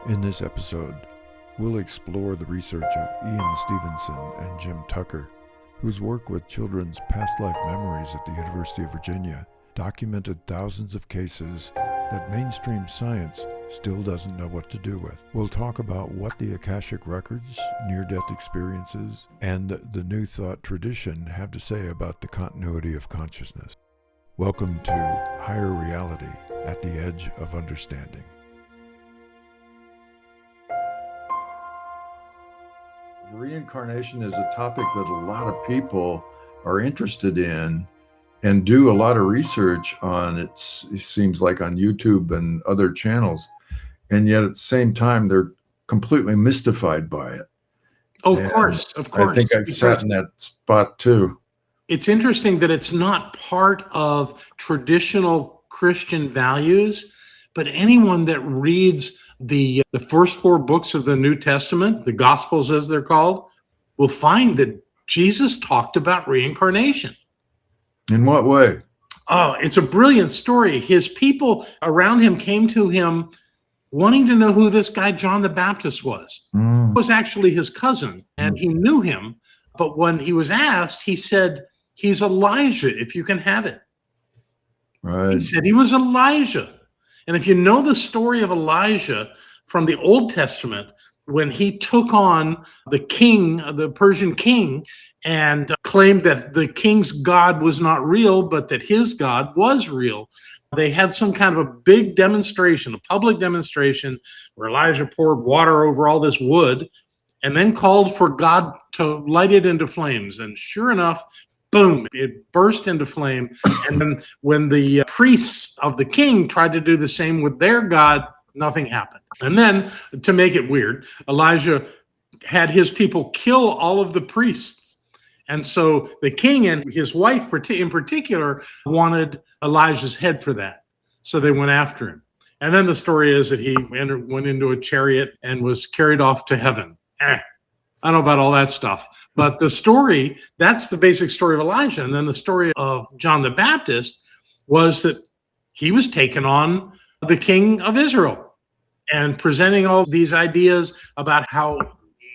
In this episode, we'll explore the research of Ian Stevenson and Jim Tucker, whose work with children's past life memories at the University of Virginia documented thousands of cases that mainstream science still doesn't know what to do with. We'll talk about what the Akashic Records, near-death experiences, and the New Thought tradition have to say about the continuity of consciousness. Welcome to Higher Reality at the Edge of Understanding. Reincarnation is a topic that a lot of people are interested in and do a lot of research on. It seems like on YouTube and other channels. And yet at the same time, they're completely mystified by it. Oh, of course. I think I sat in that spot too. It's interesting that it's not part of traditional Christian values, but anyone that reads the first four books of the New Testament, the Gospels as they're called, will find that Jesus talked about reincarnation. In what way? Oh, it's a brilliant story. His people around him came to him wanting to know who this guy John the Baptist was. It was actually his cousin, and he knew him. But when he was asked, he said, he's Elijah, if you can have it. Right. He said he was Elijah. And if you know the story of Elijah from the Old Testament, when he took on the king, the Persian king, and claimed that the king's God was not real, but that his God was real, they had some kind of a big demonstration, a public demonstration, where Elijah poured water over all this wood and then called for God to light it into flames. And sure enough, boom, it burst into flame. And then when the priests of the king tried to do the same with their God, nothing happened. And then, to make it weird, Elijah had his people kill all of the priests. And so the king and his wife in particular wanted Elijah's head for that. So they went after him. And then the story is that he went into a chariot and was carried off to heaven. I don't know about all that stuff, but the story, that's the basic story of Elijah. And then the story of John the Baptist was that he was taking on the king of Israel and presenting all these ideas about how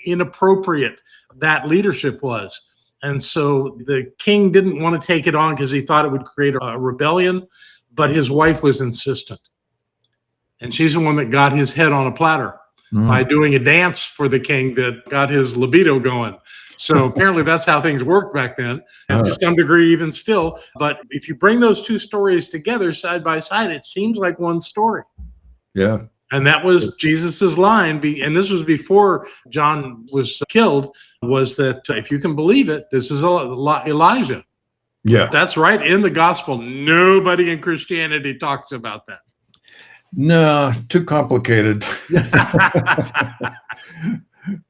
inappropriate that leadership was. And so the king didn't want to take it on because he thought it would create a rebellion, but his wife was insistent. And she's the one that got his head on a platter by doing a dance for the king that got his libido going. So apparently that's how things worked back then, and to some degree even still. But if you bring those two stories together side by side, it seems like one story. Yeah. And that was Jesus's line, and this was before John was killed, was that if you can believe it, this is Elijah. Yeah. That's right in the gospel. Nobody in Christianity talks about that. No, too complicated.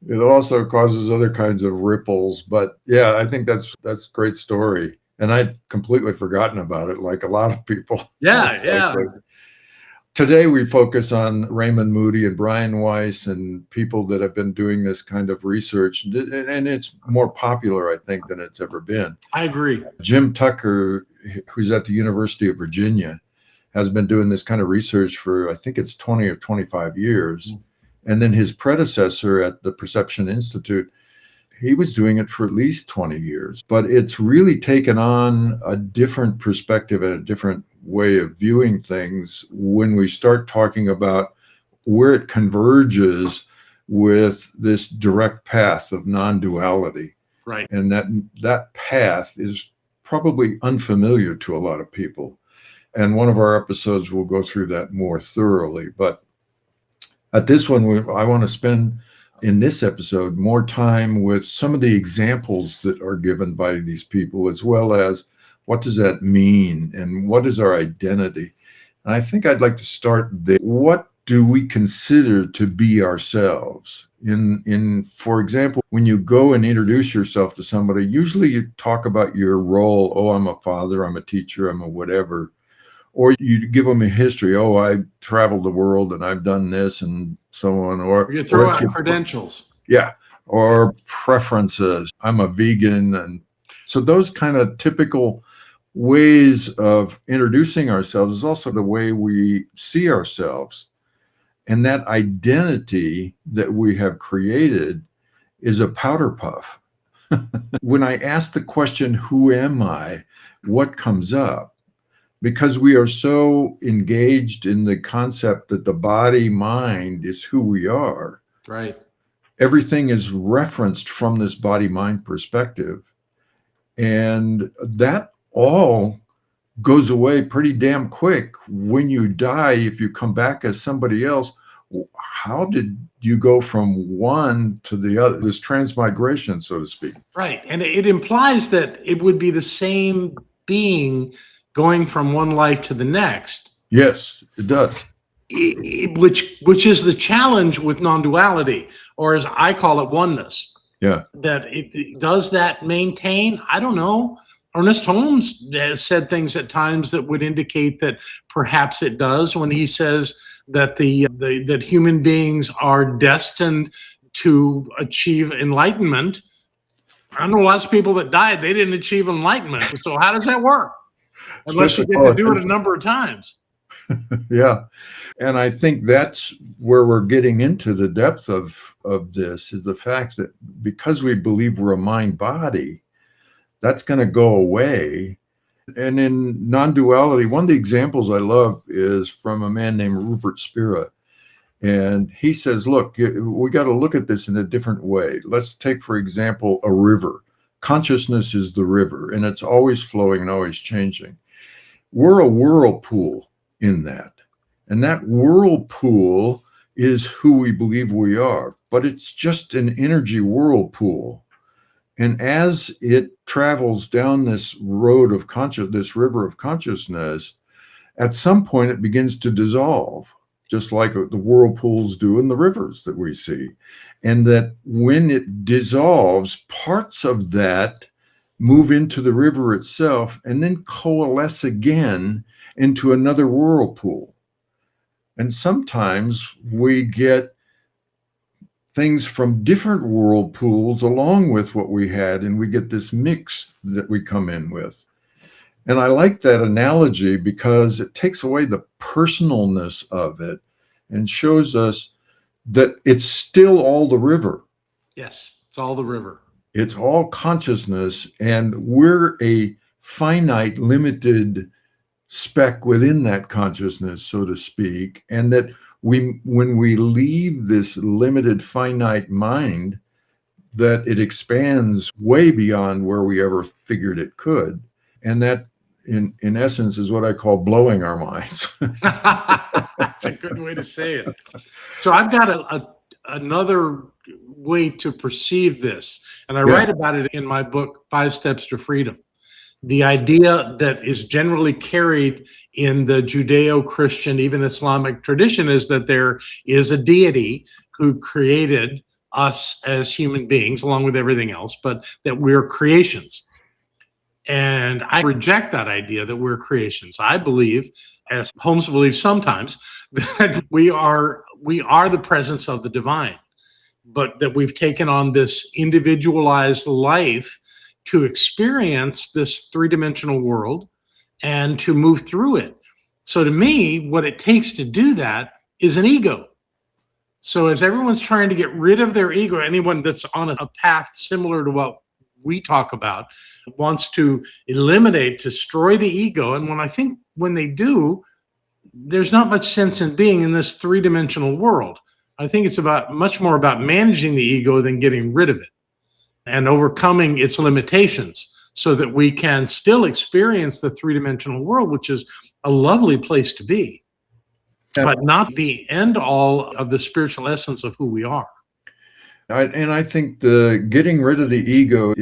It also causes other kinds of ripples. But yeah, I think that's a great story. And I'd completely forgotten about it, like a lot of people. Yeah. Today we focus on Raymond Moody and Brian Weiss and people that have been doing this kind of research. And it's more popular, I think, than it's ever been. I agree. Jim Tucker, who's at the University of Virginia, has been doing this kind of research for, I think it's 20 or 25 years. And then his predecessor at the Perception Institute, he was doing it for at least 20 years. But it's really taken on a different perspective and a different way of viewing things when we start talking about where it converges with this direct path of non-duality. Right. And that path is probably unfamiliar to a lot of people. And one of our episodes will go through that more thoroughly. But at this one, I want to spend in this episode more time with some of the examples that are given by these people, as well as what does that mean and what is our identity. And I think I'd like to start there. What do we consider to be ourselves? For example, when you go and introduce yourself to somebody, usually you talk about your role. Oh, I'm a father, I'm a teacher, I'm a whatever. Or you give them a history. Oh, I traveled the world and I've done this and so on. Or you throw out credentials. Yeah. Or preferences. I'm a vegan. And so those kind of typical ways of introducing ourselves is also the way we see ourselves. And that identity that we have created is a powder puff. When I ask the question, who am I? What comes up? Because we are so engaged in the concept that the body mind is who we are. Right. Everything is referenced from this body mind perspective. And that all goes away pretty damn quick when you die. If you come back as somebody else, how did you go from one to the other? This transmigration, so to speak. Right. And it implies that it would be the same being going from one life to the next. Yes, it does. Which is the challenge with non-duality, or as I call it, oneness. Yeah. That does that maintain? I don't know. Ernest Holmes has said things at times that would indicate that perhaps it does, when he says that that human beings are destined to achieve enlightenment. I know lots of people that died, they didn't achieve enlightenment. So how does that work? Unless you get to do it a number of times. Yeah. And I think that's where we're getting into the depth of this, is the fact that because we believe we're a mind body, that's going to go away. And in non-duality, one of the examples I love is from a man named Rupert Spira. And he says, look, we got to look at this in a different way. Let's take, for example, a river. Consciousness is the river, and it's always flowing and always changing. We're a whirlpool in that. And that whirlpool is who we believe we are, but it's just an energy whirlpool. And as it travels down this road of this river of consciousness, at some point it begins to dissolve, just like the whirlpools do in the rivers that we see. And that when it dissolves, parts of that move into the river itself and then coalesce again into another whirlpool. And sometimes we get things from different whirlpools along with what we had, and we get this mix that we come in with. And I like that analogy because it takes away the personalness of it and shows us that it's still all the river. Yes, it's all the river. It's all consciousness, and we're a finite, limited speck within that consciousness, so to speak, and that when we leave this limited, finite mind, that it expands way beyond where we ever figured it could. And that, in essence, is what I call blowing our minds. That's a good way to say it. So I've got another way to perceive this, and I write about it in my book, 5 Steps to Freedom. The idea that is generally carried in the Judeo-Christian, even Islamic tradition, is that there is a deity who created us as human beings, along with everything else, but that we're creations. And I reject that idea that we're creations. I believe, as Holmes believes sometimes, that we are the presence of the divine, but that we've taken on this individualized life to experience this 3-dimensional world and to move through it. So to me, what it takes to do that is an ego. So as everyone's trying to get rid of their ego, anyone that's on a path similar to what we talk about wants to eliminate, destroy the ego. And when they do, there's not much sense in being in this 3-dimensional world. I think it's much more about managing the ego than getting rid of it and overcoming its limitations so that we can still experience the 3-dimensional world, which is a lovely place to be, but not the end all of the spiritual essence of who we are. And I think the getting rid of the ego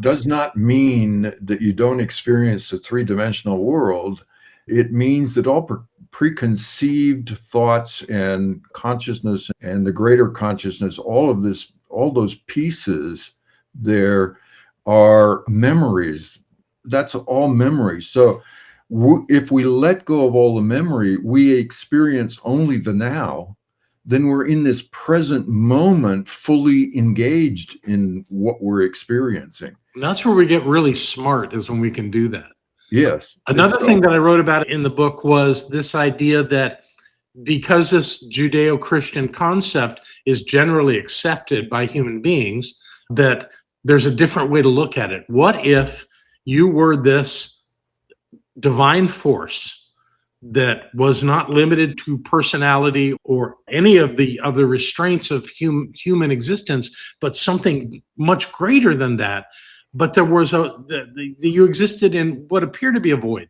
does not mean that you don't experience the 3-dimensional world. It means that all preconceived thoughts and consciousness and the greater consciousness, all those pieces there are memories. That's all memory. So if we let go of all the memory, we experience only the now, then we're in this present moment fully engaged in what we're experiencing. And that's where we get really smart, is when we can do that. Yes. Another thing that I wrote about in the book was this idea that because this Judeo-Christian concept is generally accepted by human beings, that there's a different way to look at it. What if you were this divine force that was not limited to personality or any of the other restraints of human existence, but something much greater than that? But there was you existed in what appeared to be a void,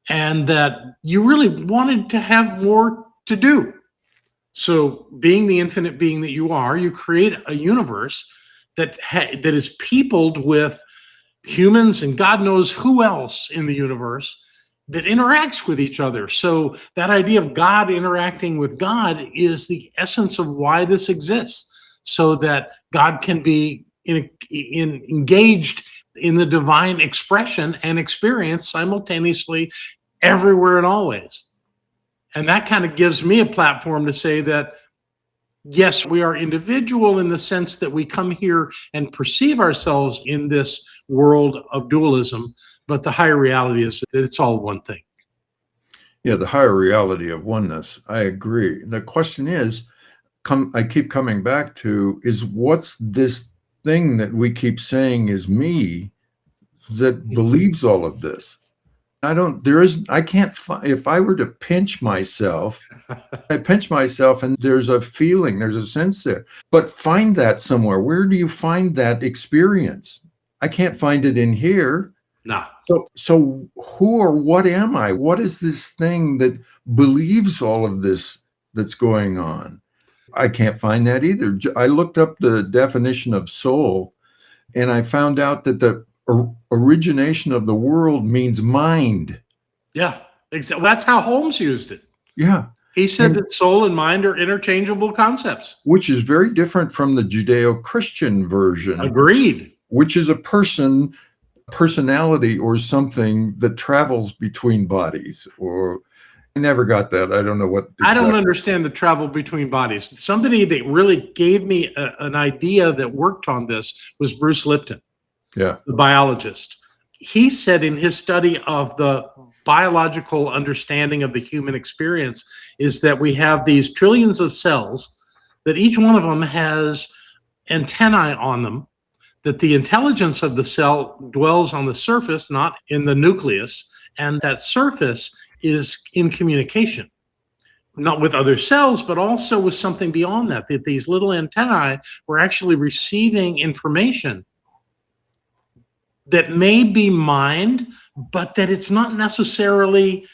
and that you really wanted to have more to do. So, being the infinite being that you are, you create a universe that is peopled with humans and God knows who else in the universe that interacts with each other. So that idea of God interacting with God is the essence of why this exists, so that God can be engaged in the divine expression and experience simultaneously everywhere and always. And that kind of gives me a platform to say that, yes, we are individual in the sense that we come here and perceive ourselves in this world of dualism, but the higher reality is that it's all one thing. Yeah, the higher reality of oneness. I agree. The question is, I keep coming back to, is what's this thing that we keep saying is me that believes all of this? I can't find, if I were to pinch myself, I pinch myself and there's a feeling, there's a sense there. But find that somewhere. Where do you find that experience? I can't find it in here. No. So who or what am I? What is this thing that believes all of this that's going on? I can't find that either. I looked up the definition of soul, and I found out that the origination of the world means mind. Yeah, exactly. That's how Holmes used it. Yeah. He said that soul and mind are interchangeable concepts. Which is very different from the Judeo-Christian version. Agreed. Which is a personality or something that travels between bodies. Or I never got that. I don't know what. I don't understand the travel between bodies. Somebody that really gave me an idea that worked on this was Bruce Lipton. Yeah. The biologist. He said in his study of the biological understanding of the human experience is that we have these trillions of cells, that each one of them has antennae on them, that the intelligence of the cell dwells on the surface, not in the nucleus, and that surface is in communication, not with other cells, but also with something beyond that, that these little antennae were actually receiving information that may be mind, but that it's not necessarily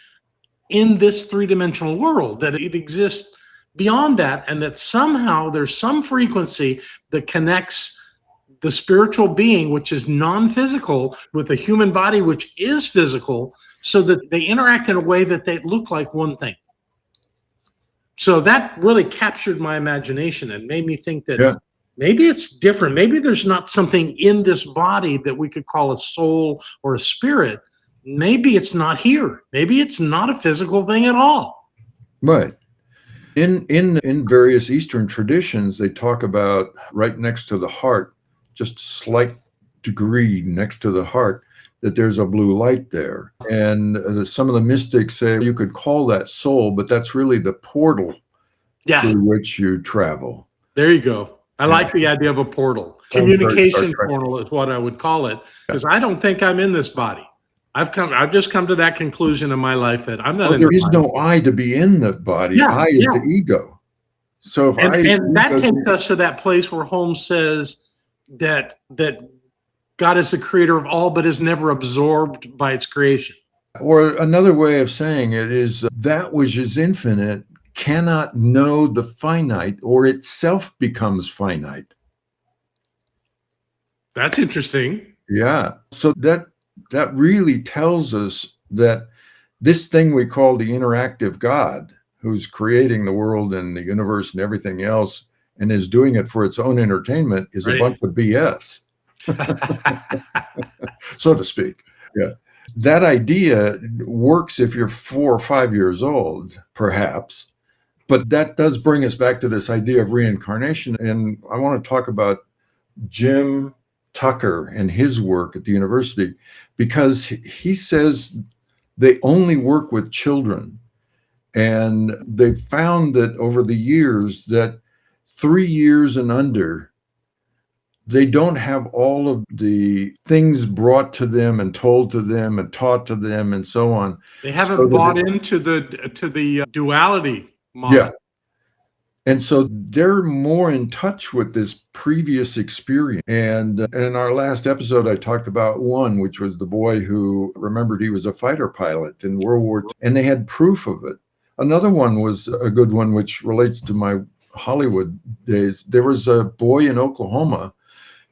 in this three-dimensional world, that it exists beyond that, and that somehow there's some frequency that connects the spiritual being, which is non-physical, with the human body, which is physical, so that they interact in a way that they look like one thing. So that really captured my imagination and made me think that maybe it's different. Maybe there's not something in this body that we could call a soul or a spirit. Maybe it's not here. Maybe it's not a physical thing at all. Right. In various Eastern traditions, they talk about right next to the heart, just a slight degree next to the heart, that there's a blue light there. And some of the mystics say you could call that soul, but that's really the portal through which you travel. There you go. I like the idea of a portal. Communication portal is what I would call it, because I don't think I'm in this body. I've just come to that conclusion in my life that I'm not in the body. There is no I to be in the body. I is the ego. So if and that takes us to that place where Holmes says that God is the creator of all, but is never absorbed by its creation. Or another way of saying it is that which is infinite cannot know the finite, or itself becomes finite. That's interesting. Yeah. So that really tells us that this thing we call the interactive God, who's creating the world and the universe and everything else, and is doing it for its own entertainment, is a bunch of BS, so to speak. Yeah. That idea works if you're 4 or 5 years old, perhaps. But that does bring us back to this idea of reincarnation. And I want to talk about Jim Tucker and his work at the university, because he says they only work with children. And they found that over the years that 3 years and under, they don't have all of the things brought to them and told to them and taught to them and so on. They So haven't that bought into the duality yeah. model. And so they're more in touch with this previous experience. And in our last episode, I talked about one, which was the boy who remembered he was a fighter pilot in World War II, and they had proof of it. Another one was a good one, which relates to my Hollywood days. There was a boy in Oklahoma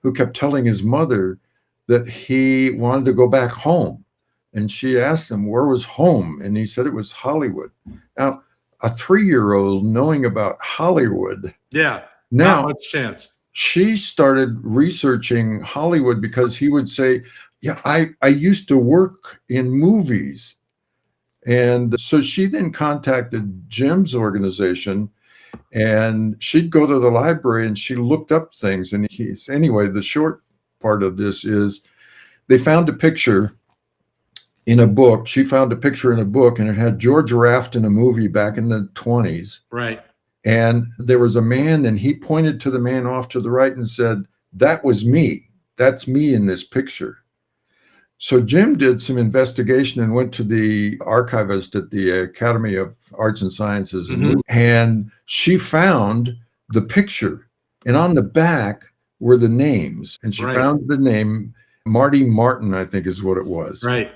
who kept telling his mother that he wanted to go back home. And she asked him, where was home? And he said it was Hollywood. Now, a 3-year-old knowing about Hollywood. Yeah, not Now, much chance. she started researching Hollywood because he would say, yeah, I used to work in movies. And so she then contacted Jim's organization, and she'd go to the library and she looked up things. And anyway, the short part of this is they found a picture in a book. She found a picture in a book, and it had George Raft in a movie back in the 20s. Right. And there was a man, and he pointed to the man off to the right and said, that was me. That's me in this picture. So Jim did some investigation and went to the archivist at the Academy of Arts and Sciences. And she found the picture. And on the back were the names. And she found the name Marty Martin, I think is what it was. Right.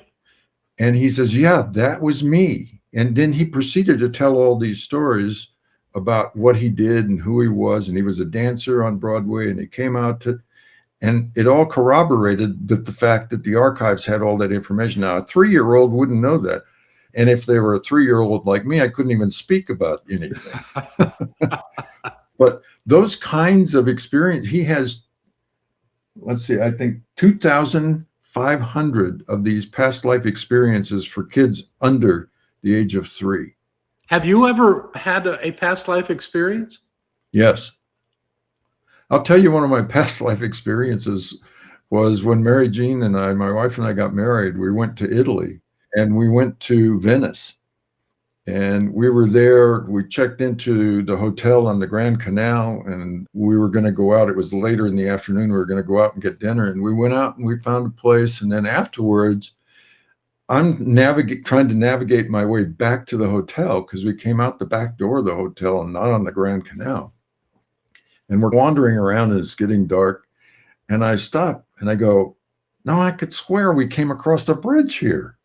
And he says, yeah, that was me. And then he proceeded to tell all these stories about what he did and who he was. And he was a dancer on Broadway, and he came out to, and it all corroborated that the fact that the archives had all that information. Now, a 3-year-old wouldn't know that. And if they were a 3-year-old like me, I couldn't even speak about anything. But those kinds of experience, he has, let's see, I think 2,500 of these past life experiences for kids under the age of 3. Have you ever had a past life experience? Yes. I'll tell you, one of my past life experiences was when Mary Jean and I, my wife and I, got married. We went to Italy, and we went to Venice, and we were there. We checked into the hotel on the Grand Canal, and we were going to go out. It was later in the afternoon. We were going to go out and get dinner, and we went out and we found a place. And then afterwards, I'm trying to navigate my way back to the hotel, because we came out the back door of the hotel and not on the Grand Canal. And we're wandering around, and it's getting dark. And I stop and I go, no, I could swear we came across a bridge here,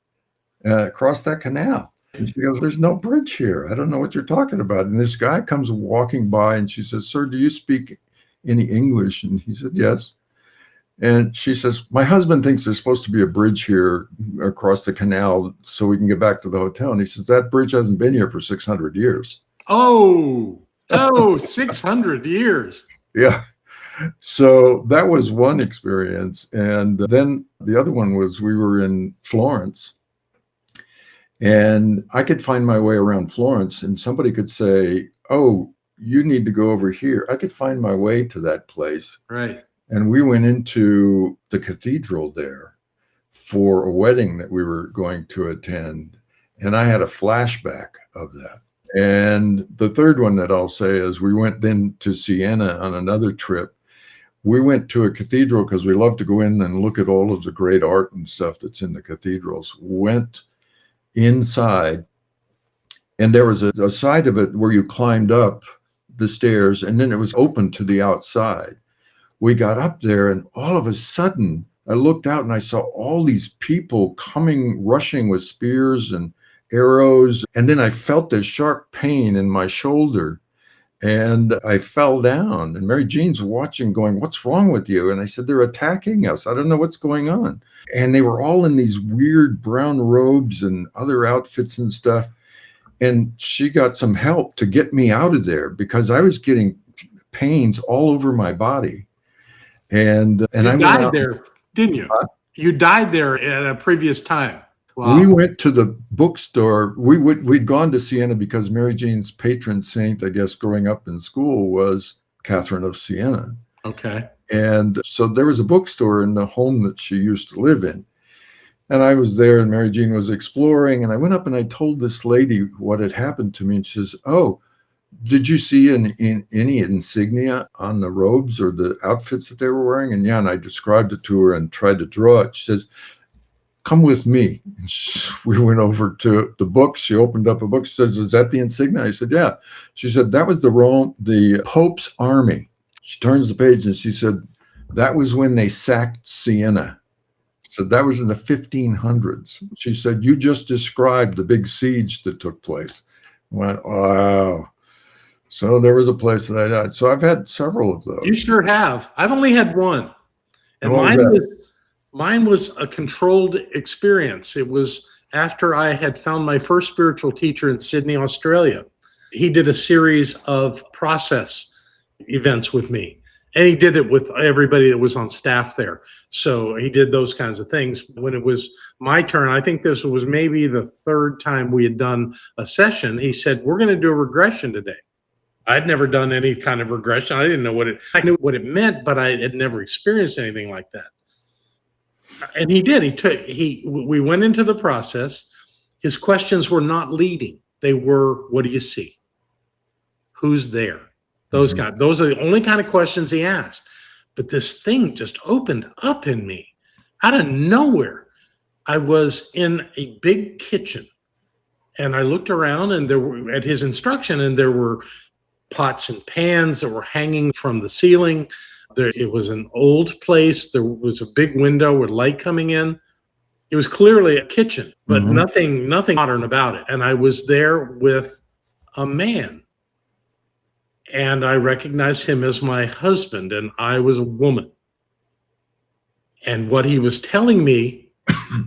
across that canal. And she goes, there's no bridge here. I don't know what you're talking about. And this guy comes walking by, and she says, sir, do you speak any English? And he said, yes. And she says, my husband thinks there's supposed to be a bridge here across the canal so we can get back to the hotel. And he says, that bridge hasn't been here for 600 years. Oh, 600 years. Yeah. So that was one experience. And then the other one was, we were in Florence, and I could find my way around Florence, and somebody could say, oh, you need to go over here. I could find my way to that place. Right. And we went into the cathedral there for a wedding that we were going to attend. And I had a flashback of that. And the third one that I'll say is, we went then to Siena on another trip. We went to a cathedral because we love to go in and look at all of the great art and stuff that's in the cathedrals. Went inside, and there was a side of it where you climbed up the stairs, and then it was open to the outside. We got up there, and all of a sudden I looked out and I saw all these people coming, rushing with spears and arrows. And then I felt this sharp pain in my shoulder, and I fell down. And Mary Jean's watching, going, what's wrong with you? And I said, they're attacking us. I don't know what's going on. And they were all in these weird brown robes and other outfits and stuff. And she got some help to get me out of there, because I was getting pains all over my body. And I died there, didn't you? You died there at a previous time. Wow. We went to the bookstore. We'd gone to Siena because Mary Jean's patron saint, I guess, growing up in school, was Catherine of Siena. Okay. And so there was a bookstore in the home that she used to live in. And I was there, and Mary Jean was exploring, and I went up and I told this lady what had happened to me, and she says, "Oh, did you see any insignia on the robes or the outfits that they were wearing?" And yeah, and I described it to her and tried to draw it. She says, "Come with me." And we went over to the books. She opened up a book. She says, "Is that the insignia?" I said, "Yeah." She said, "That was the Pope's army." She turns the page and she said, "That was when they sacked Siena." So that was in the 1500s. She said, "You just described the big siege that took place." I went, wow. So there was a place that I died. So I've had several of those. You sure have. I've only had one. And what was mine was a controlled experience. It was after I had found my first spiritual teacher in Sydney, Australia. He did a series of process events with me. And he did it with everybody that was on staff there. So he did those kinds of things. When it was my turn, I think this was maybe the third time we had done a session, he said, "We're going to do a regression today." I'd never done any kind of regression. I didn't know I knew what it meant, but I had never experienced anything like that. And he did. We went into the process. His questions were not leading. They were, "What do you see? Who's there?" Those those are the only kind of questions he asked. But this thing just opened up in me out of nowhere. I was in a big kitchen and I looked around and there were, at his instruction, and there were pots and pans that were hanging from the ceiling. It was an old place. There was a big window with light coming in. It was clearly a kitchen, but nothing modern about it. And I was there with a man. And I recognized him as my husband, and I was a woman. And what he was telling me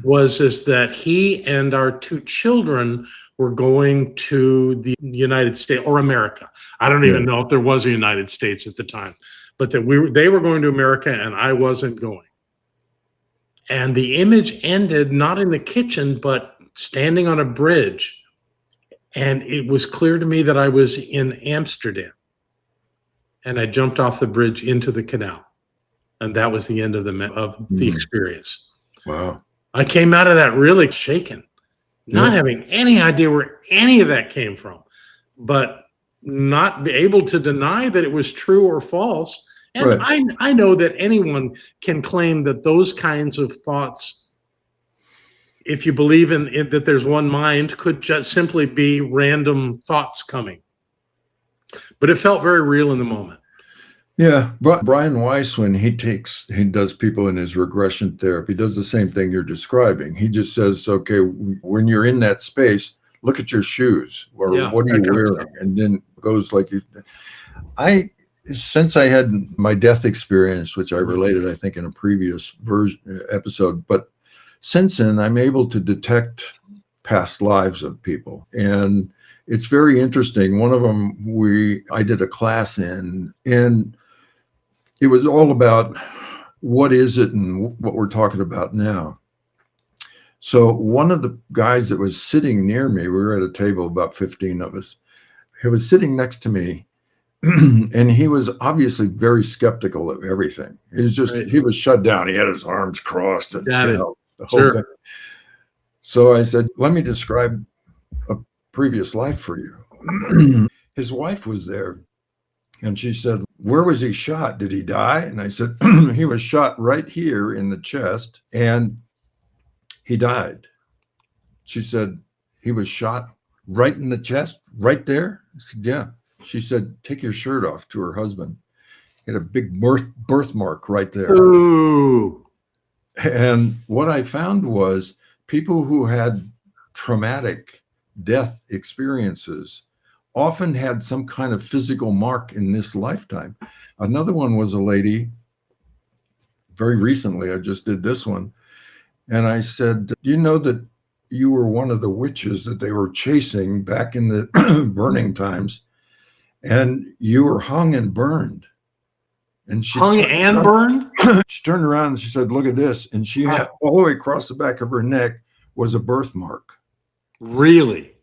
is that he and our two children were going to the United States or America. I don't even know if there was a United States at the time, but that they were going to America and I wasn't going. And the image ended not in the kitchen, but standing on a bridge. And it was clear to me that I was in Amsterdam. And I jumped off the bridge into the canal. And that was the end of the experience. Wow. I came out of that really shaken, not having any idea where any of that came from, but not be able to deny that it was true or false. And I know that anyone can claim that those kinds of thoughts, if you believe in that there's one mind, could just simply be random thoughts coming. But it felt very real in the moment. Yeah, but Brian Weiss, when he does people in his regression therapy, does the same thing you're describing. He just says, okay, when you're in that space, look at your shoes, or what are you wearing? And then goes like since I had my death experience, which I related, I think, in a previous episode, but since then, I'm able to detect past lives of people. And it's very interesting. One of them I did a class in, and it was all about what is it and what we're talking about now. So one of the guys that was sitting near me, we were at a table, about 15 of us, he was sitting next to me, and he was obviously very skeptical of everything. It was just, he was shut down. He had his arms crossed and the whole thing. So I said, let me describe a previous life for you. His wife was there, and she said, where was he shot? Did he die? And I said, he was shot right here in the chest, and he died. She said, he was shot right in the chest, right there? I said, yeah. She said, take your shirt off, to her husband. He had a big birthmark right there. Ooh. And what I found was people who had traumatic death experiences often had some kind of physical mark in this lifetime. Another one was a lady, very recently, I just did this one, and I said, do you know that you were one of the witches that they were chasing back in the burning times, and you were hung and burned? And she burned? She turned around and she said, look at this. And she had, all the way across the back of her neck was a birthmark. Really?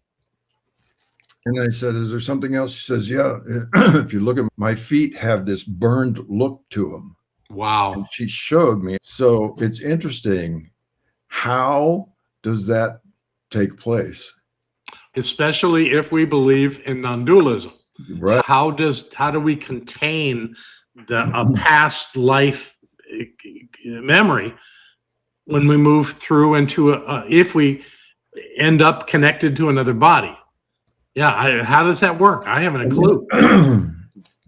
And I said, is there something else? She says, yeah. If you look at my feet, have this burned look to them. Wow. And she showed me. So it's interesting How does that take place? Especially if we believe in non-dualism. Right. How do we contain a past life memory when we move through into if we end up connected to another body? Yeah, how does that work? I haven't a clue.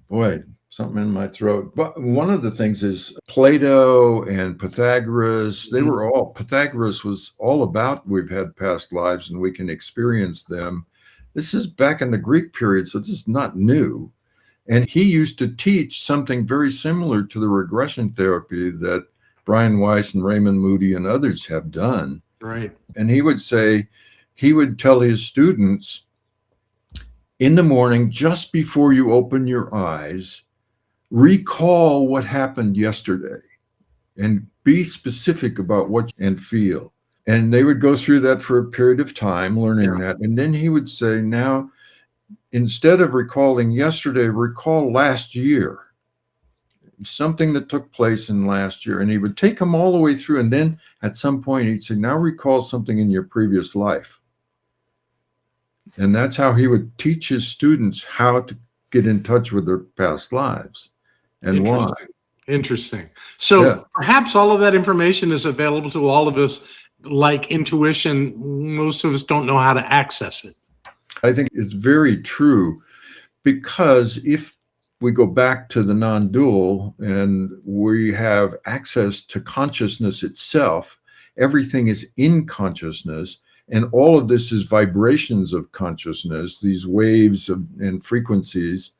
Boy, something in my throat. But one of the things is Plato and Pythagoras, Pythagoras was all about we've had past lives and we can experience them. This is back in the Greek period, so this is not new. And he used to teach something very similar to the regression therapy that Brian Weiss and Raymond Moody and others have done. Right. And he would tell his students, in the morning, just before you open your eyes, recall what happened yesterday and be specific about what and feel. And they would go through that for a period of time, learning that. And then he would say, now, instead of recalling yesterday, recall last year, something that took place in last year. And he would take them all the way through. And then at some point, he'd say, now recall something in your previous life. And that's how he would teach his students how to get in touch with their past lives and why. Interesting. So perhaps all of that information is available to all of us, like intuition. Most of us don't know how to access it. I think it's very true, because if we go back to the non-dual and we have access to consciousness itself, everything is in consciousness. And all of this is vibrations of consciousness, these waves and frequencies,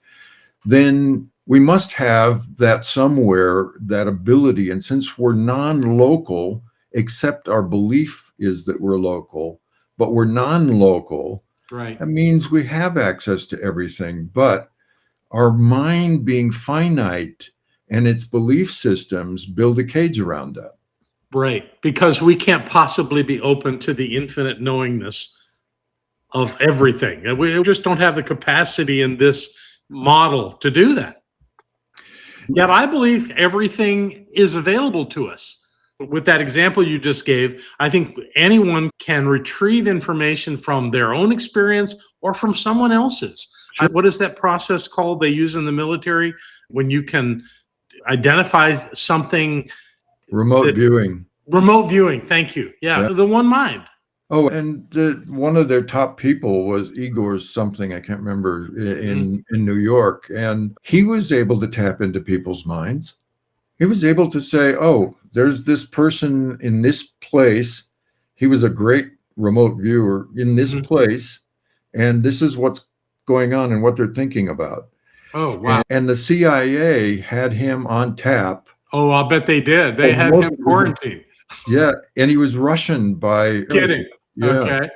then we must have that somewhere, that ability. And since we're non-local, except our belief is that we're local, but we're non-local, right? That means we have access to everything. But our mind being finite and its belief systems build a cage around that. Right, because we can't possibly be open to the infinite knowingness of everything. We just don't have the capacity in this model to do that. Yet I believe everything is available to us. With that example you just gave, I think anyone can retrieve information from their own experience or from someone else's. Sure. What is that process called they use in the military when you can identify something? Remote viewing. Remote viewing, thank you. Yeah, the one mind. Oh, and one of their top people was Igor something, I can't remember, in New York. And he was able to tap into people's minds. He was able to say, oh, there's this person in this place. He was a great remote viewer in this place. And this is what's going on and what they're thinking about. Oh, wow. And the CIA had him on tap. Oh, I'll bet they did. They had him quarantined. Yeah, and he was Russian by... Kidding. Yeah. Okay.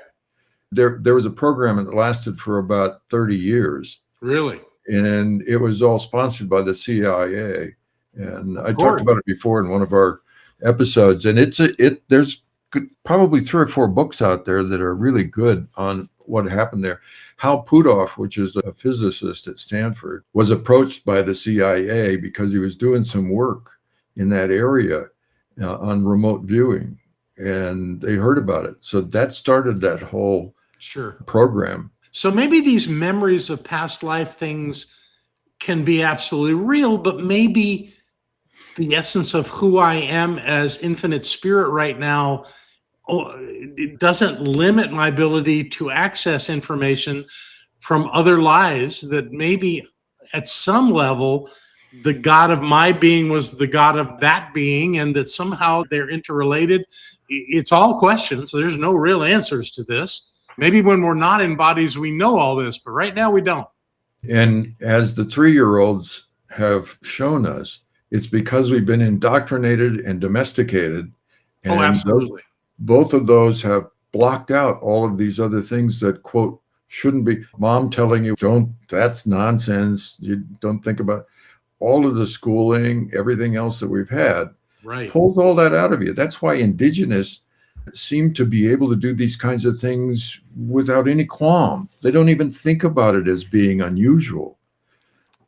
There was a program that lasted for about 30 years. Really? And it was all sponsored by the CIA. And I talked about it before in one of our episodes. And there's probably 3 or 4 books out there that are really good on what happened there. Hal Puthoff, which is a physicist at Stanford, was approached by the CIA because he was doing some work in that area on remote viewing. And they heard about it. So that started that whole program. So maybe these memories of past life things can be absolutely real, but maybe the essence of who I am as infinite spirit right now, it doesn't limit my ability to access information from other lives, that maybe at some level the God of my being was the God of that being, and that somehow they're interrelated. It's all questions. There's no real answers to this. Maybe when we're not in bodies, we know all this, but right now we don't. And as the 3-year-olds have shown us, it's because we've been indoctrinated and domesticated. And absolutely. Both of those have blocked out all of these other things that, quote, shouldn't be. Mom telling you, that's nonsense. You don't think about it. All of the schooling, everything else that we've had, pulls all that out of you. That's why indigenous seem to be able to do these kinds of things without any qualm. They don't even think about it as being unusual.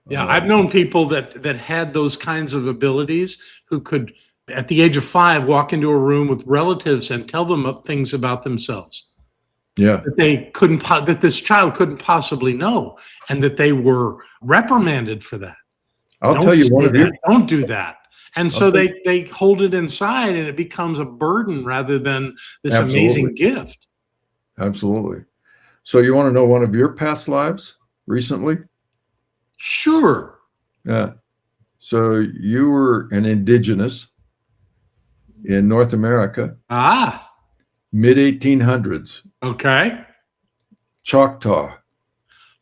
Yeah, I've known people that had those kinds of abilities who could at the age of 5, walk into a room with relatives and tell them things about themselves Yeah. that they couldn't, that this child couldn't possibly know, and that they were reprimanded for that. I'll tell Don't you one say of your that. Don't do that. And I'll so tell they hold it inside, and it becomes a burden rather than this Absolutely. amazing gift. Absolutely. So you want to know one of your past lives recently? Sure. Yeah. So you were an indigenous in North America, Ah, mid 1800s, okay. Choctaw,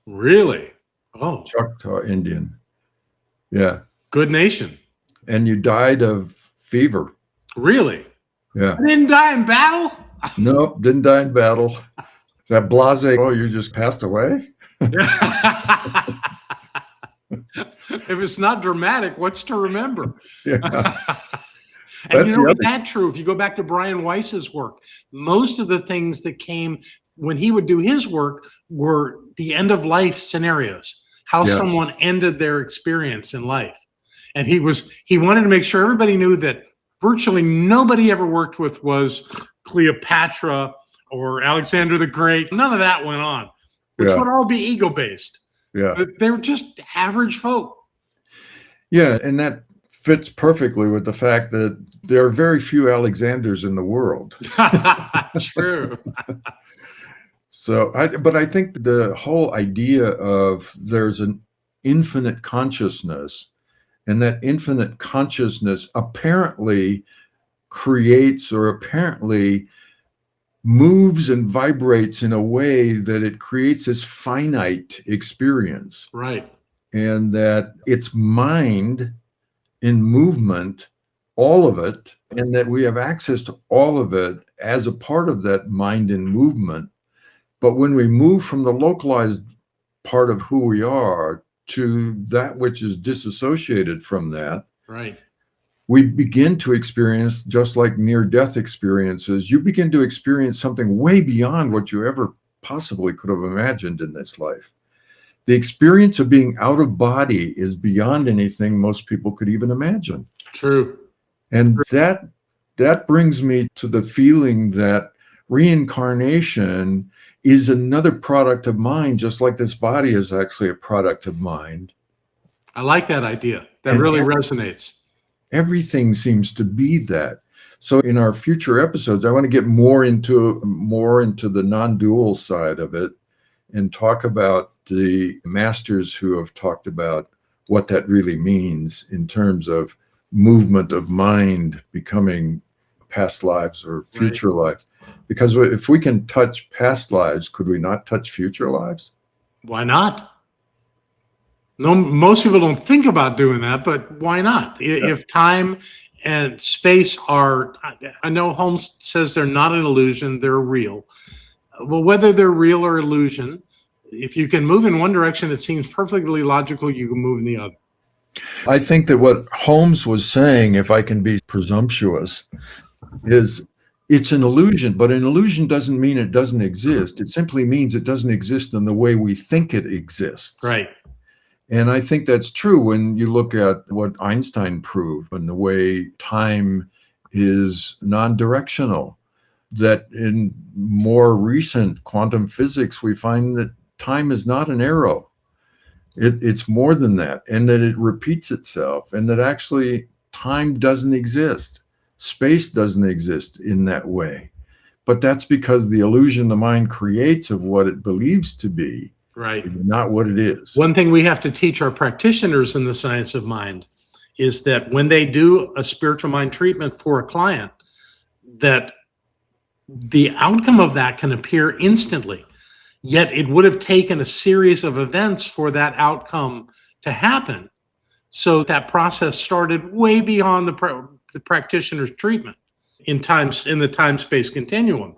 Really? Oh, Choctaw Indian. Yeah. good nation. And you died of fever. Really? Yeah. I didn't die in battle? Nope, didn't die in battle. That blase, oh, you just passed away? If it's not dramatic, what's to remember? Yeah. And That's you know, the is other. that true? If you go back to Brian Weiss's work, most of the things that came when he would do his work were the end of life scenarios, how Yeah. someone ended their experience in life. And he wanted to make sure everybody knew that virtually nobody ever worked with was Cleopatra or Alexander the Great. None of that went on, which Yeah. would all be ego based. Yeah. But they were just average folk. Yeah. And that fits perfectly with the fact that there are very few Alexanders in the world. True. So, but I think the whole idea of there's an infinite consciousness, and that infinite consciousness apparently creates or apparently moves and vibrates in a way that it creates this finite experience, Right. and that it's mind in movement, all of it, and that we have access to all of it as a part of that mind in movement. But when we move from the localized part of who we are to that which is disassociated from that, Right. we begin to experience, just like near-death experiences, you begin to experience something way beyond what you ever possibly could have imagined in this life. The experience of being out of body is beyond anything most people could even imagine. True. And that brings me to the feeling that reincarnation is another product of mind, just like this body is actually a product of mind. I like that idea. That And really resonates. Everything seems to be that. So in our future episodes, I want to get more into the non-dual side of it and talk about the masters who have talked about what that really means in terms of movement of mind becoming past lives or future lives. Because if we can touch past lives, could we not touch future lives? Why not? No, most people don't think about doing that, but why not? If time and space are, I know Holmes says they're not an illusion, they're real. Well, whether they're real or illusion, if you can move in one direction, it seems perfectly logical you can move in the other. I think that what Holmes was saying, if I can be presumptuous, is it's an illusion, but an illusion doesn't mean it doesn't exist. It simply means it doesn't exist in the way we think it exists. Right. And I think that's true when you look at what Einstein proved and the way time is non-directional, that in more recent quantum physics, we find that time is not an arrow. It's more than that, and that it repeats itself, and that actually time doesn't exist. Space doesn't exist in that way. But that's because the illusion the mind creates of what it believes to be is not what it is. One thing we have to teach our practitioners in the science of mind is that when they do a spiritual mind treatment for a client, that the outcome of that can appear instantly. Yet it would have taken a series of events for that outcome to happen. So that process started way beyond the practitioner's treatment in the time-space continuum,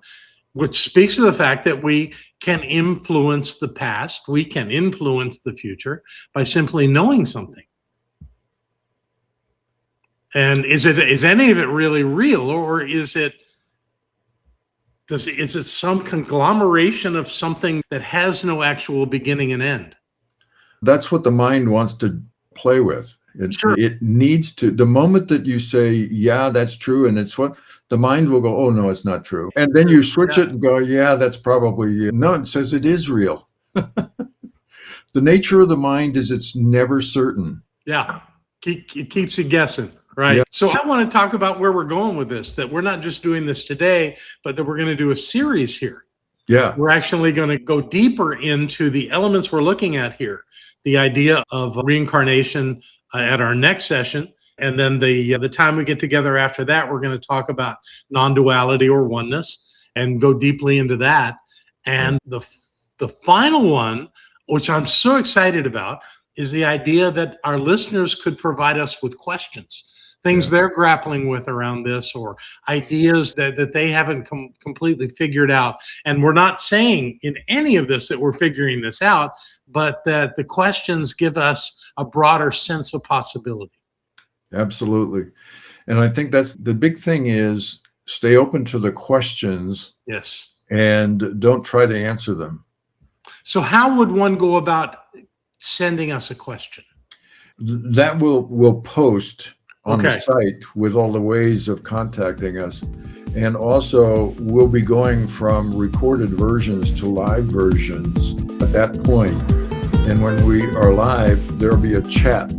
which speaks to the fact that we can influence the past, we can influence the future by simply knowing something. And is any of it really real, or is it some conglomeration of something that has no actual beginning and end? That's what the mind wants to play with. Sure. It needs to, the moment that you say, yeah, that's true, and it's what, the mind will go, oh, no, it's not true. And then you switch it and go, yeah, that's probably, no, it says it is real. The nature of the mind is it's never certain. Yeah. It keeps you guessing. Right. Yeah. So I want to talk about where we're going with this, that we're not just doing this today, but that we're going to do a series here. Yeah. We're actually going to go deeper into the elements we're looking at here. The idea of reincarnation at our next session. And then the time we get together after that, we're going to talk about non-duality or oneness and go deeply into that. And the final one, which I'm so excited about, is the idea that our listeners could provide us with questions, things they're grappling with around this, or ideas that they haven't completely figured out. And we're not saying in any of this that we're figuring this out, but that the questions give us a broader sense of possibility. Absolutely. And I think that's the big thing, is stay open to the questions. Yes. And don't try to answer them. So how would one go about sending us a question? That we'll post on the site with all the ways of contacting us. And also, we'll be going from recorded versions to live versions at that point. And when we are live, there'll be a chat